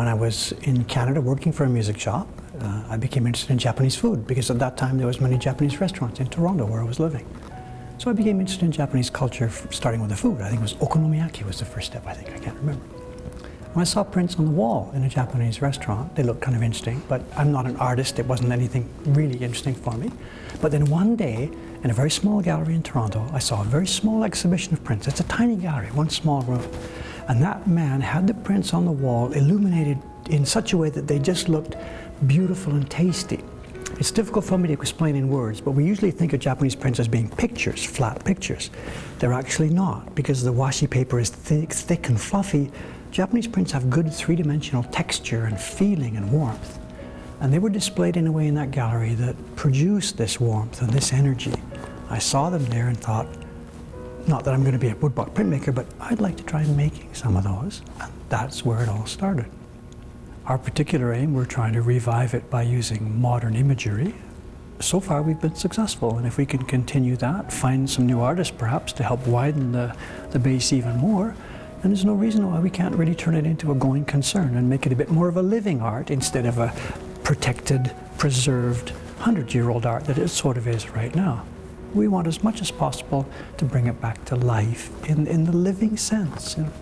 When I was in Canada working for a music shop, I became interested in Japanese food because at that time there was many Japanese restaurants in Toronto where I was living. So I became interested in Japanese culture, starting with the food. I think it was okonomiyaki was the first step, I can't remember. When I saw prints on the wall in a Japanese restaurant, they looked kind of interesting, but I'm not an artist, it wasn't anything really interesting for me. But then one day, in a very small gallery in Toronto, I saw a very small exhibition of prints. It's a tiny gallery, one small room. And that man had the prints on the wall illuminated in such a way that they just looked beautiful and tasty. It's difficult for me to explain in words, but we usually think of Japanese prints as being pictures, flat pictures. They're actually not, because the washi paper is thick and fluffy. Japanese prints have good three-dimensional texture and feeling and warmth. And they were displayed in a way in that gallery that produced this warmth and this energy. I saw them there and thought, not that I'm going to be a woodblock printmaker, but I'd like to try making some of those. And that's where it all started. Our particular aim, we're trying to revive it by using modern imagery. So far we've been successful, and if we can continue that, find some new artists perhaps to help widen the base even more, then there's no reason why we can't really turn it into a going concern and make it a bit more of a living art instead of a protected, preserved, 100-year-old art that it sort of is right now. We want as much as possible to bring it back to life in the living sense. You know.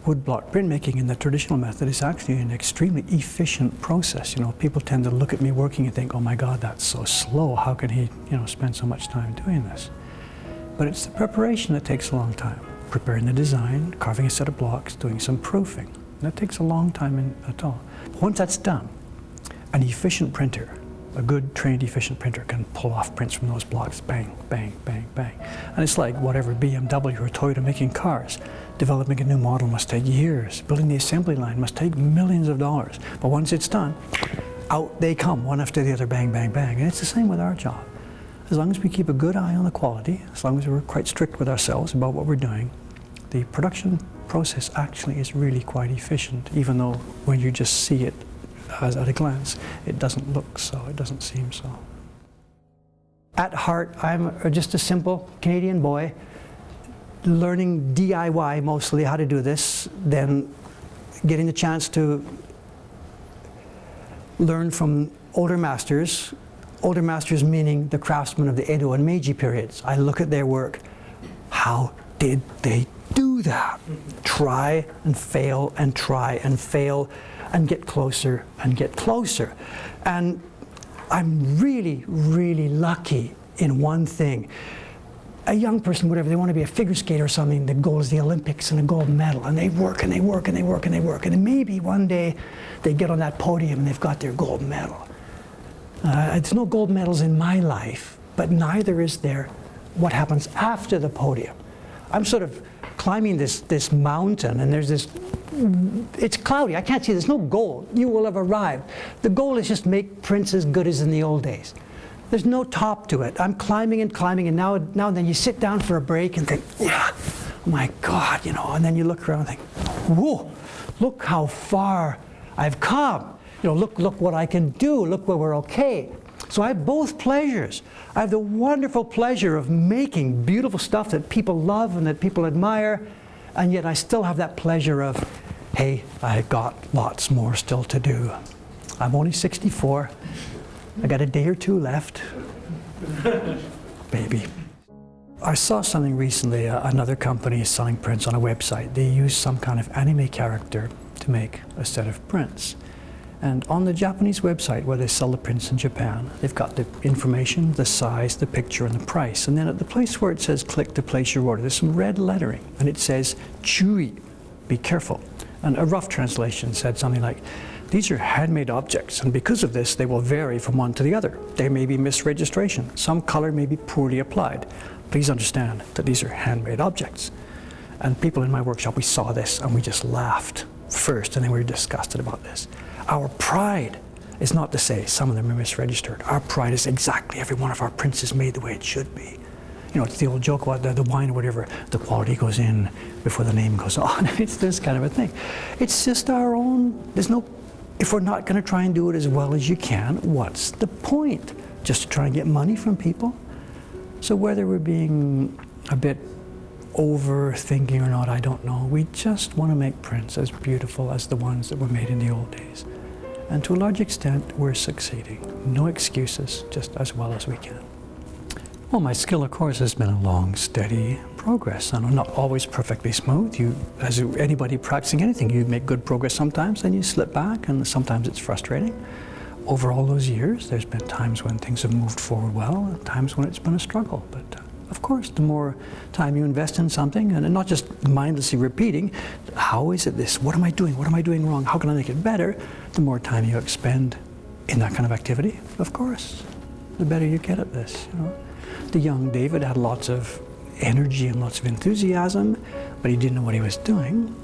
Woodblock printmaking in the traditional method is actually an extremely efficient process. You know, people tend to look at me working and think, oh my God, that's so slow. How can he, spend so much time doing this? But it's the preparation that takes a long time. Preparing the design, carving a set of blocks, doing some proofing. That takes a long time at all. Once that's done, an efficient printer, a good trained efficient printer can pull off prints from those blocks, bang, bang, bang, bang. And it's like whatever BMW or Toyota making cars. Developing a new model must take years. Building the assembly line must take millions of dollars. But once it's done, out they come, one after the other, bang, bang, bang. And it's the same with our job. As long as we keep a good eye on the quality, as long as we're quite strict with ourselves about what we're doing, the production process actually is really quite efficient, even though when you just see it at a glance, it doesn't look so, it doesn't seem so. At heart, I'm just a simple Canadian boy learning DIY mostly how to do this, then getting the chance to learn from older masters meaning the craftsmen of the Edo and Meiji periods. I look at their work. How did they do that? Try and fail and try and fail and get closer and get closer. And I'm really, really lucky in one thing. A young person, whatever, they want to be a figure skater or something, the goal is the Olympics and a gold medal, and they work and they work and they work and they work, and maybe one day they get on that podium and they've got their gold medal. There's no gold medals in my life, but neither is there what happens after the podium. I'm sort of climbing this mountain, and there's this, it's cloudy, I can't see, there's no goal. You will have arrived. The goal is just make prints as good as in the old days. There's no top to it. I'm climbing and climbing, and now and then you sit down for a break and think, yeah, oh my God, and then you look around and think, whoa, look how far I've come. Look what I can do, look where we're okay. So I have both pleasures. I have the wonderful pleasure of making beautiful stuff that people love and that people admire, and yet I still have that pleasure of, hey, I've got lots more still to do. I'm only 64. I got a day or two left. Baby. I saw something recently, another company is selling prints on a website. They use some kind of anime character to make a set of prints. And on the Japanese website where they sell the prints in Japan, they've got the information, the size, the picture, and the price. And then at the place where it says click to place your order, there's some red lettering, and it says "Chui," be careful. And a rough translation said something like, these are handmade objects, and because of this, they will vary from one to the other. There may be misregistration. Some color may be poorly applied. Please understand that these are handmade objects. And people in my workshop, we saw this, and we just laughed first, and then we were disgusted about this. Our pride is not to say some of them are misregistered. Our pride is exactly every one of our prints is made the way it should be. It's the old joke about the wine or whatever, the quality goes in before the name goes on. It's this kind of a thing. It's just our own, if we're not going to try and do it as well as you can, what's the point? Just to try and get money from people? So whether we're being a bit overthinking or not, I don't know. We just want to make prints as beautiful as the ones that were made in the old days. And to a large extent, we're succeeding. No excuses, just as well as we can. Well, my skill, of course, has been a long, steady progress. And not always perfectly smooth. As anybody practicing anything, you make good progress sometimes, then you slip back, and sometimes it's frustrating. Over all those years, there's been times when things have moved forward well, and times when it's been a struggle. But of course, the more time you invest in something, and not just mindlessly repeating, how is it this? What am I doing? What am I doing wrong? How can I make it better? The more time you expend in that kind of activity, of course, the better you get at this. The young David had lots of energy and lots of enthusiasm, but he didn't know what he was doing.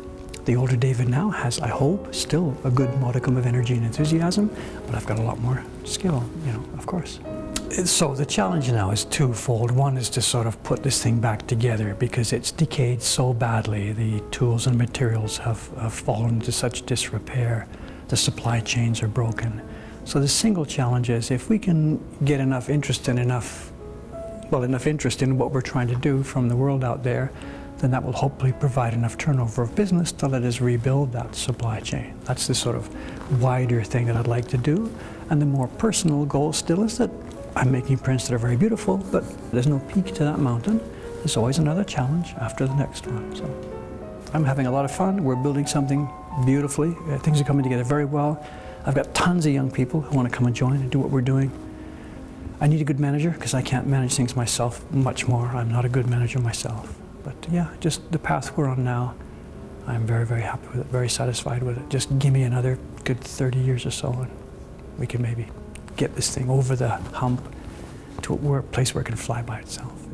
The older David now has, I hope, still a good modicum of energy and enthusiasm, but I've got a lot more skill, of course. So the challenge now is twofold. One is to sort of put this thing back together because it's decayed so badly. The tools and materials have fallen into such disrepair. The supply chains are broken. So the single challenge is if we can get enough interest in what we're trying to do from the world out there, then that will hopefully provide enough turnover of business to let us rebuild that supply chain. That's the sort of wider thing that I'd like to do. And the more personal goal still is that I'm making prints that are very beautiful, but there's no peak to that mountain. There's always another challenge after the next one. So I'm having a lot of fun. We're building something beautifully. Things are coming together very well. I've got tons of young people who want to come and join and do what we're doing. I need a good manager because I can't manage things myself much more. I'm not a good manager myself. But yeah, just the path we're on now, I'm very, very happy with it, very satisfied with it. Just give me another good 30 years or so and we can maybe get this thing over the hump to a place where it can fly by itself.